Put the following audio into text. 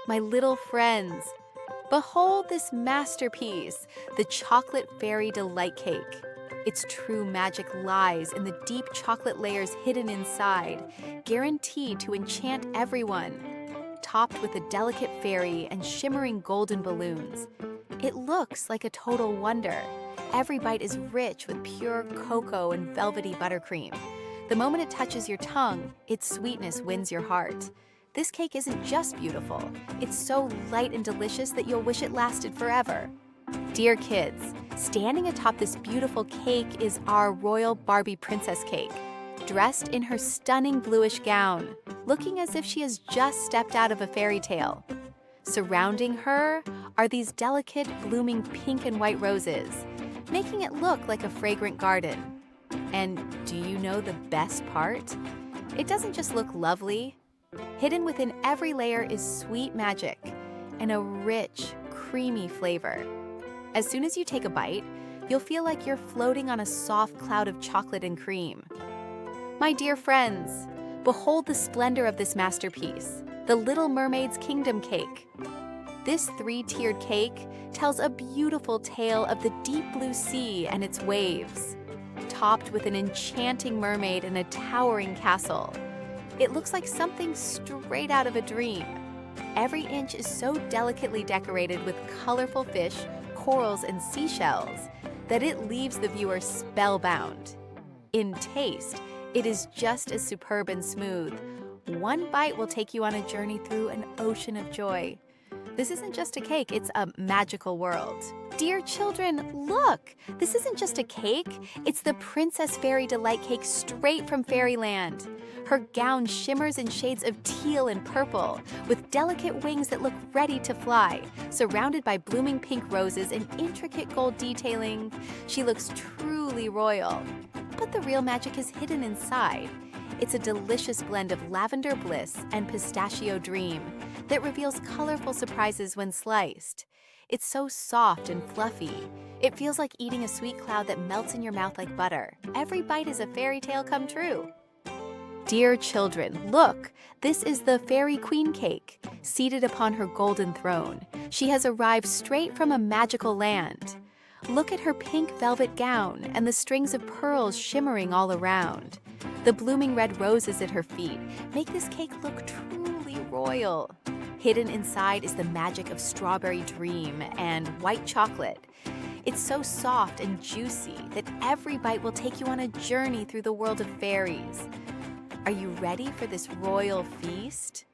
my little friends. Behold this masterpiece, the Chocolate Fairy Delight Cake. Its true magic lies in the deep chocolate layers hidden inside, guaranteed to enchant everyone. Topped with a delicate fairy and shimmering golden balloons, it looks like a total wonder. Every bite is rich with pure cocoa and velvety buttercream. The moment it touches your tongue, its sweetness wins your heart. This cake isn't just beautiful, it's so light and delicious that you'll wish it lasted forever. Dear kids, standing atop this beautiful cake is our royal Barbie princess cake, dressed in her stunning bluish gown, looking as if she has just stepped out of a fairy tale. Surrounding her are these delicate, blooming pink and white roses, making it look like a fragrant garden. And do you know the best part? It doesn't just look lovely. Hidden within every layer is sweet magic and a rich, creamy flavor. As soon as you take a bite, you'll feel like you're floating on a soft cloud of chocolate and cream. My dear friends, behold the splendor of this masterpiece, the Little Mermaid's Kingdom Cake. This three-tiered cake tells a beautiful tale of the deep blue sea and its waves, topped with an enchanting mermaid and a towering castle. It looks like something straight out of a dream. Every inch is so delicately decorated with colorful fish, corals, and seashells that it leaves the viewer spellbound. In taste, it is just as superb and smooth. One bite will take you on a journey through an ocean of joy. This isn't just a cake, it's a magical world. Dear children, look! This isn't just a cake, it's the Princess Fairy Delight Cake straight from fairyland. Her gown shimmers in shades of teal and purple, with delicate wings that look ready to fly. Surrounded by blooming pink roses and intricate gold detailing, she looks truly royal. But the real magic is hidden inside. It's a delicious blend of lavender bliss and pistachio dream that reveals colorful surprises when sliced. It's so soft and fluffy. It feels like eating a sweet cloud that melts in your mouth like butter. Every bite is a fairy tale come true. Dear children, look! This is the Fairy Queen Cake, seated upon her golden throne. She has arrived straight from a magical land. Look at her pink velvet gown and the strings of pearls shimmering all around. The blooming red roses at her feet make this cake look truly royal. Hidden inside is the magic of strawberry dream and white chocolate. It's so soft and juicy that every bite will take you on a journey through the world of fairies. Are you ready for this royal feast?